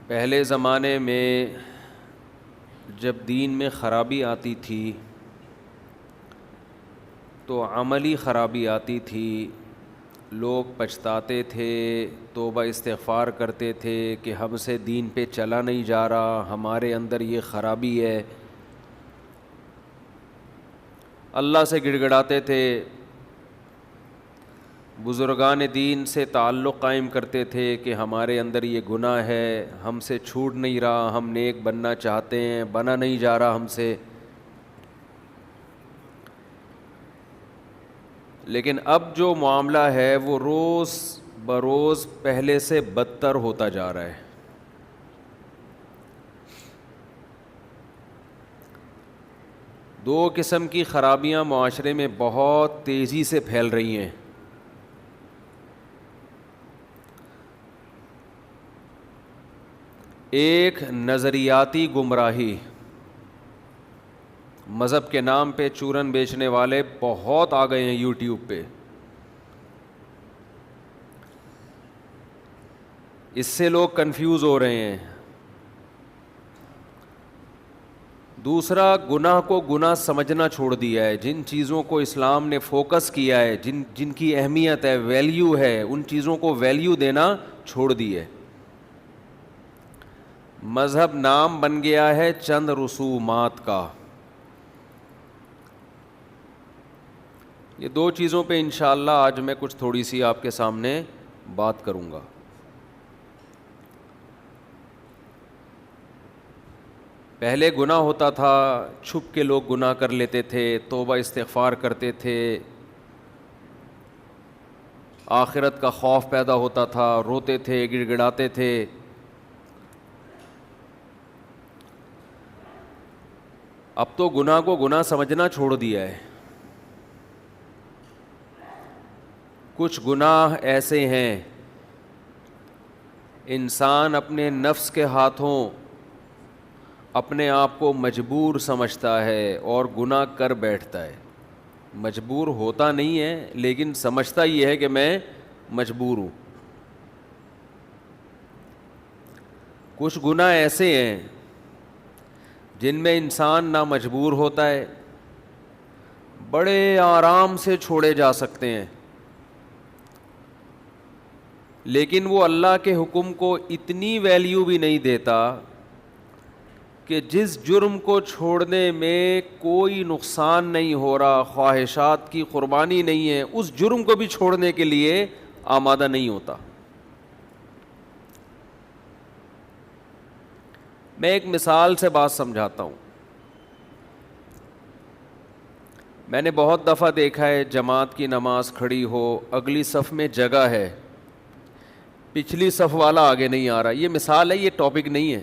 پہلے زمانے میں جب دین میں خرابی آتی تھی تو عملی خرابی آتی تھی، لوگ پچھتاتے تھے، توبہ استغفار کرتے تھے کہ ہم سے دین پہ چلا نہیں جا رہا، ہمارے اندر یہ خرابی ہے، اللہ سے گڑ گڑاتے تھے، بزرگان دین سے تعلق قائم کرتے تھے کہ ہمارے اندر یہ گناہ ہے، ہم سے چھوٹ نہیں رہا، ہم نیک بننا چاہتے ہیں، بنا نہیں جا رہا ہم سے۔ لیکن اب جو معاملہ ہے وہ روز بروز پہلے سے بدتر ہوتا جا رہا ہے۔ دو قسم کی خرابیاں معاشرے میں بہت تیزی سے پھیل رہی ہیں۔ ایک نظریاتی گمراہی، مذہب کے نام پہ چورن بیچنے والے بہت آ گئے ہیں یوٹیوب پہ، اس سے لوگ کنفیوز ہو رہے ہیں۔ دوسرا، گناہ کو گناہ سمجھنا چھوڑ دیا ہے۔ جن چیزوں کو اسلام نے فوکس کیا ہے، جن کی اہمیت ہے، ویلیو ہے، ان چیزوں کو ویلیو دینا چھوڑ دی ہے۔ مذہب نام بن گیا ہے چند رسومات کا۔ یہ دو چیزوں پہ انشاءاللہ آج میں کچھ تھوڑی سی آپ کے سامنے بات کروں گا۔ پہلے گناہ ہوتا تھا، چھپ کے لوگ گناہ کر لیتے تھے، توبہ استغفار کرتے تھے، آخرت کا خوف پیدا ہوتا تھا، روتے تھے، گڑ گڑاتے تھے۔ اب تو گناہ کو گناہ سمجھنا چھوڑ دیا ہے۔ کچھ گناہ ایسے ہیں انسان اپنے نفس کے ہاتھوں اپنے آپ کو مجبور سمجھتا ہے اور گناہ کر بیٹھتا ہے۔ مجبور ہوتا نہیں ہے لیکن سمجھتا یہ ہے کہ میں مجبور ہوں۔ کچھ گناہ ایسے ہیں جن میں انسان نہ مجبور ہوتا ہے، بڑے آرام سے چھوڑے جا سکتے ہیں، لیکن وہ اللہ کے حکم کو اتنی ویلیو بھی نہیں دیتا کہ جس جرم کو چھوڑنے میں کوئی نقصان نہیں ہو رہا، خواہشات کی قربانی نہیں ہے، اس جرم کو بھی چھوڑنے کے لیے آمادہ نہیں ہوتا۔ میں ایک مثال سے بات سمجھاتا ہوں۔ میں نے بہت دفعہ دیکھا ہے جماعت کی نماز کھڑی ہو، اگلی صف میں جگہ ہے، پچھلی صف والا آگے نہیں آ رہا۔ یہ مثال ہے، یہ ٹاپک نہیں ہے۔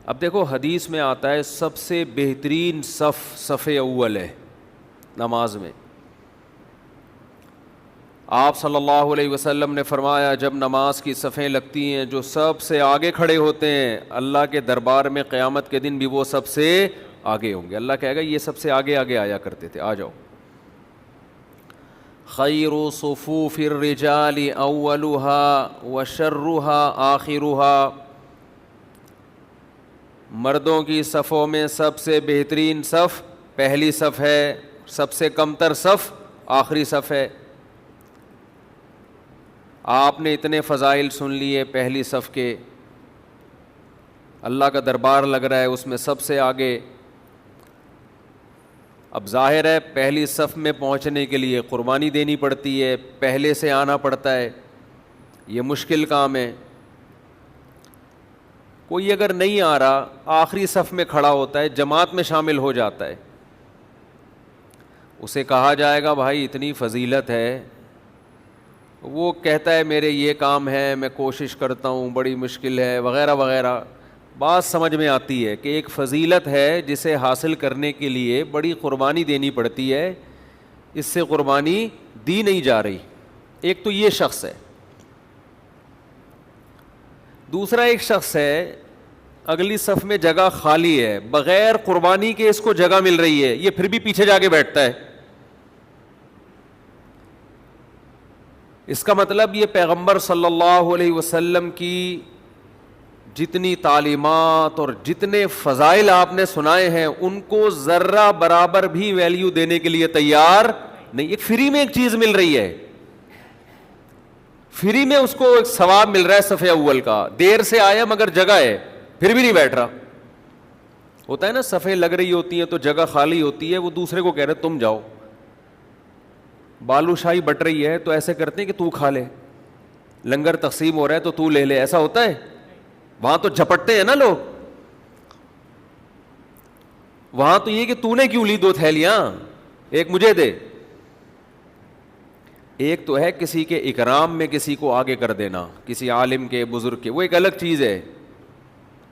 اب دیکھو حدیث میں آتا ہے سب سے بہترین صف صف اول ہے نماز میں۔ آپ صلی اللہ علیہ وسلم نے فرمایا جب نماز کی صفیں لگتی ہیں، جو سب سے آگے کھڑے ہوتے ہیں اللہ کے دربار میں قیامت کے دن بھی وہ سب سے آگے ہوں گے۔ اللہ کہے گا یہ سب سے آگے آگے آیا کرتے تھے، آ جاؤ۔ خیر صفوف الرجال اولها وشرها آخرها، مردوں کی صفوں میں سب سے بہترین صف پہلی صف ہے، سب سے کمتر صف آخری صف ہے۔ آپ نے اتنے فضائل سن لیے پہلی صف کے، اللہ کا دربار لگ رہا ہے اس میں سب سے آگے۔ اب ظاہر ہے پہلی صف میں پہنچنے کے لیے قربانی دینی پڑتی ہے، پہلے سے آنا پڑتا ہے، یہ مشکل کام ہے۔ کوئی اگر نہیں آ رہا آخری صف میں کھڑا ہوتا ہے، جماعت میں شامل ہو جاتا ہے، اسے کہا جائے گا بھائی اتنی فضیلت ہے، وہ کہتا ہے میرے یہ کام ہے، میں کوشش کرتا ہوں، بڑی مشکل ہے وغیرہ وغیرہ۔ بات سمجھ میں آتی ہے کہ ایک فضیلت ہے جسے حاصل کرنے کے لیے بڑی قربانی دینی پڑتی ہے، اس سے قربانی دی نہیں جا رہی۔ ایک تو یہ شخص ہے۔ دوسرا ایک شخص ہے اگلی صف میں جگہ خالی ہے، بغیر قربانی کے اس کو جگہ مل رہی ہے، یہ پھر بھی پیچھے جا کے بیٹھتا ہے۔ اس کا مطلب یہ پیغمبر صلی اللہ علیہ وسلم کی جتنی تعلیمات اور جتنے فضائل آپ نے سنائے ہیں ان کو ذرہ برابر بھی ویلیو دینے کے لیے تیار نہیں. ایک فری میں ایک چیز مل رہی ہے, فری میں اس کو ایک ثواب مل رہا ہے صفحہ اول کا, دیر سے آیا مگر جگہ ہے پھر بھی نہیں بیٹھ رہا. ہوتا ہے نا, صفحے لگ رہی ہوتی ہیں تو جگہ خالی ہوتی ہے, وہ دوسرے کو کہہ رہے تم جاؤ. بالو شاہی بٹ رہی ہے تو ایسے کرتے ہیں کہ تو کھا لے, لنگر تقسیم ہو رہا ہے تو تو لے لے, ایسا ہوتا ہے. وہاں تو جھپٹتے ہیں نا لوگ, وہاں تو یہ کہ تو نے کیوں لی 2 تھیلیاں, ایک مجھے دے. ایک تو ہے کسی کے اکرام میں کسی کو آگے کر دینا, کسی عالم کے بزرگ کے, وہ ایک الگ چیز ہے.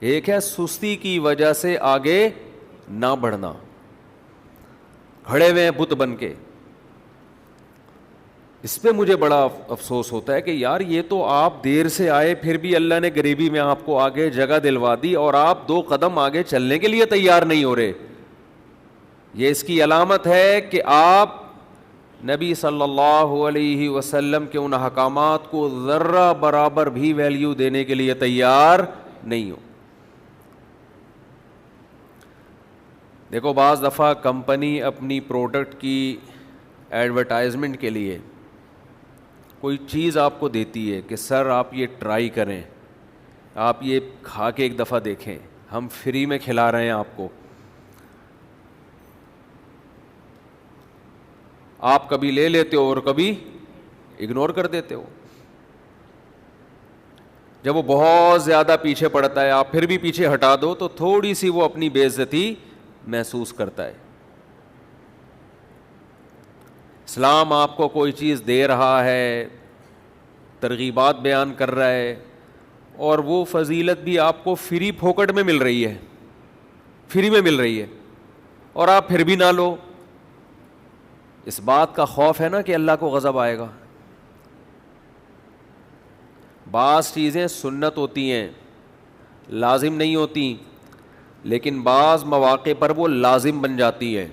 ایک ہے سستی کی وجہ سے آگے نہ بڑھنا, کھڑے ہوئے ہیں بت بن کے. اس پہ مجھے بڑا افسوس ہوتا ہے کہ یار یہ تو آپ دیر سے آئے پھر بھی اللہ نے غریبی میں آپ کو آگے جگہ دلوا دی اور آپ 2 قدم آگے چلنے کے لیے تیار نہیں ہو رہے. یہ اس کی علامت ہے کہ آپ نبی صلی اللہ علیہ وسلم کے ان احکامات کو ذرہ برابر بھی ویلیو دینے کے لیے تیار نہیں ہو. دیکھو بعض دفعہ کمپنی اپنی پروڈکٹ کی ایڈورٹائزمنٹ کے لیے کوئی چیز آپ کو دیتی ہے کہ سر آپ یہ ٹرائی کریں, آپ یہ کھا کے ایک دفعہ دیکھیں, ہم فری میں کھلا رہے ہیں آپ کو. آپ کبھی لے لیتے ہو اور کبھی اگنور کر دیتے ہو. جب وہ بہت زیادہ پیچھے پڑتا ہے آپ پھر بھی پیچھے ہٹا دو تو تھوڑی سی وہ اپنی بے عزتی محسوس کرتا ہے. اسلام آپ کو کوئی چیز دے رہا ہے, ترغیبات بیان کر رہا ہے, اور وہ فضیلت بھی آپ کو فری پھوکٹ میں مل رہی ہے, فری میں مل رہی ہے, اور آپ پھر بھی نہ لو. اس بات کا خوف ہے نا کہ اللہ کو غضب آئے گا. بعض چیزیں سنت ہوتی ہیں, لازم نہیں ہوتی, لیکن بعض مواقع پر وہ لازم بن جاتی ہے.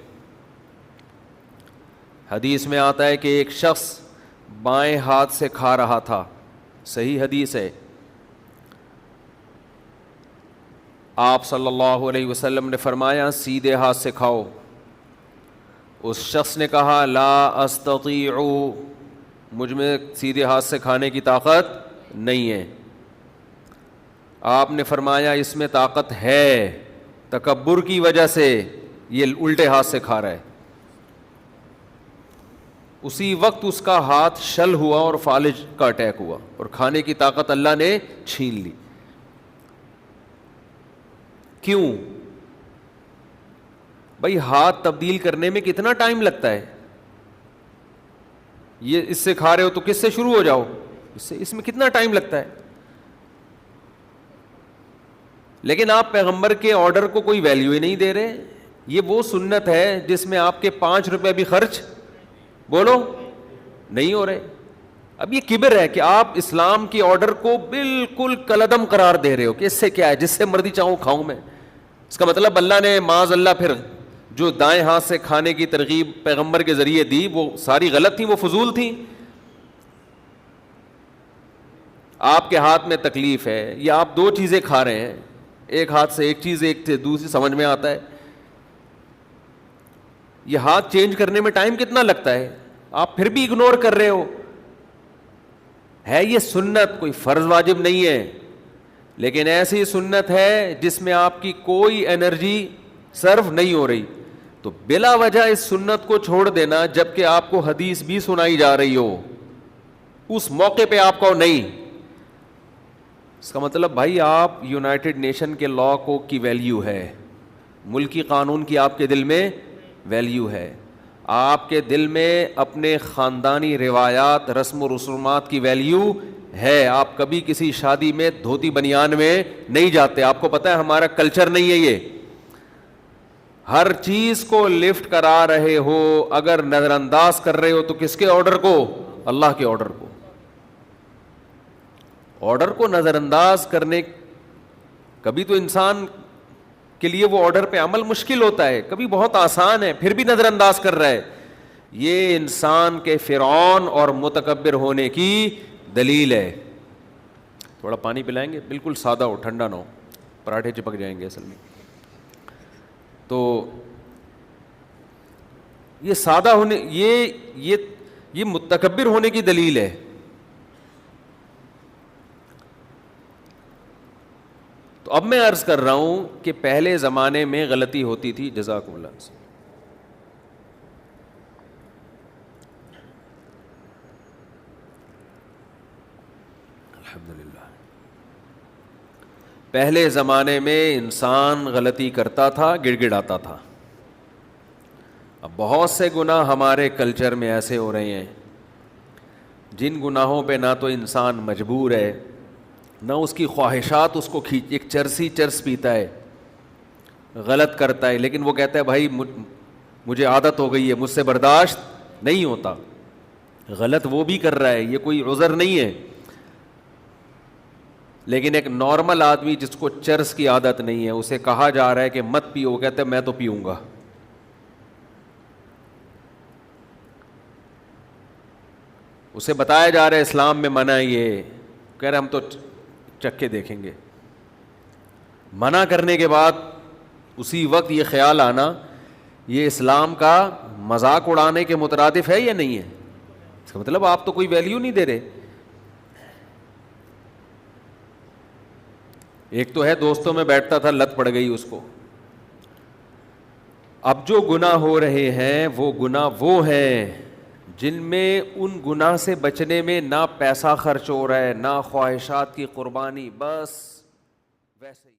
حدیث میں آتا ہے کہ ایک شخص بائیں ہاتھ سے کھا رہا تھا, صحیح حدیث ہے. آپ صلی اللہ علیہ وسلم نے فرمایا سیدھے ہاتھ سے کھاؤ. اس شخص نے کہا لا استطیع, مجھ میں سیدھے ہاتھ سے کھانے کی طاقت نہیں ہے. آپ نے فرمایا اس میں طاقت ہے, تکبر کی وجہ سے یہ الٹے ہاتھ سے کھا رہا ہے. اسی وقت اس کا ہاتھ شل ہوا اور فالج کا اٹیک ہوا اور کھانے کی طاقت اللہ نے چھین لی. کیوں بھائی؟ ہاتھ تبدیل کرنے میں کتنا ٹائم لگتا ہے؟ یہ اس سے کھا رہے ہو تو کس سے شروع ہو جاؤ, اس میں کتنا ٹائم لگتا ہے. لیکن آپ پیغمبر کے آرڈر کو کوئی ویلیو ہی نہیں دے رہے. یہ وہ سنت ہے جس میں آپ کے 5 روپے بھی خرچ بولو نہیں ہو رہے. اب یہ کبر ہے کہ آپ اسلام کی آرڈر کو بالکل کلعدم قرار دے رہے ہو کہ اس سے کیا ہے, جس سے مرضی چاہوں کھاؤں میں. اس کا مطلب اللہ نے معاذ اللہ پھر جو دائیں ہاتھ سے کھانے کی ترغیب پیغمبر کے ذریعے دی وہ ساری غلط تھیں, وہ فضول تھیں. آپ کے ہاتھ میں تکلیف ہے یا آپ 2 چیزیں کھا رہے ہیں, ایک ہاتھ سے ایک چیز ایک سے دوسری سمجھ میں آتا ہے. یہ ہاتھ چینج کرنے میں ٹائم کتنا لگتا ہے, آپ پھر بھی اگنور کر رہے ہو. ہے یہ سنت, کوئی فرض واجب نہیں ہے, لیکن ایسی سنت ہے جس میں آپ کی کوئی انرجی صرف نہیں ہو رہی. تو بلا وجہ اس سنت کو چھوڑ دینا جبکہ آپ کو حدیث بھی سنائی جا رہی ہو, اس موقع پہ آپ کو نہیں. اس کا مطلب بھائی آپ یونائٹڈ نیشن کے لا کو کی ویلیو ہے, ملکی قانون کی آپ کے دل میں ویلیو ہے, آپ کے دل میں اپنے خاندانی روایات رسم و رسومات کی ویلیو ہے. آپ کبھی کسی شادی میں دھوتی بنیان میں نہیں جاتے, آپ کو پتہ ہے ہمارا کلچر نہیں ہے یہ. ہر چیز کو لفٹ کرا رہے ہو, اگر نظر انداز کر رہے ہو تو کس کے آرڈر کو؟ اللہ کے آرڈر کو. آرڈر کو نظر انداز کرنے, کبھی تو انسان کے لیے وہ آرڈر پہ عمل مشکل ہوتا ہے, کبھی بہت آسان ہے, پھر بھی نظر انداز کر رہا ہے. یہ انسان کے فرعون اور متکبر ہونے کی دلیل ہے. تھوڑا پانی پلائیں گے؟ بالکل سادہ ہو, ٹھنڈا نہ ہو, پراٹھے چپک جائیں گے اصل میں. تو یہ سادہ ہونے, یہ متکبر ہونے کی دلیل ہے. تو اب میں عرض کر رہا ہوں کہ پہلے زمانے میں غلطی ہوتی تھی. جزاکم اللہ. الحمدللہ. پہلے زمانے میں انسان غلطی کرتا تھا, گڑ گڑاتا تھا. اب بہت سے گناہ ہمارے کلچر میں ایسے ہو رہے ہیں جن گناہوں پہ نہ تو انسان مجبور ہے, نہ اس کی خواہشات اس کو کھینچ. ایک چرسی چرس پیتا ہے, غلط کرتا ہے, لیکن وہ کہتا ہے بھائی مجھے عادت ہو گئی ہے, مجھ سے برداشت نہیں ہوتا. غلط وہ بھی کر رہا ہے, یہ کوئی عذر نہیں ہے. لیکن ایک نارمل آدمی جس کو چرس کی عادت نہیں ہے, اسے کہا جا رہا ہے کہ مت پیو, وہ کہتا ہے میں تو پیوں گا. اسے بتایا جا رہا ہے اسلام میں منع ہے, یہ کہہ رہے ہم تو چکھ کے دیکھیں گے. منع کرنے کے بعد اسی وقت یہ خیال آنا یہ اسلام کا مذاق اڑانے کے مترادف ہے یا نہیں ہے؟ اس کا مطلب آپ تو کوئی ویلیو نہیں دے رہے. ایک تو ہے دوستوں میں بیٹھتا تھا, لت پڑ گئی اس کو. اب جو گناہ ہو رہے ہیں وہ گناہ وہ ہیں جن میں ان گناہ سے بچنے میں نہ پیسہ خرچ ہو رہا ہے, نہ خواہشات کی قربانی, بس ویسے ہی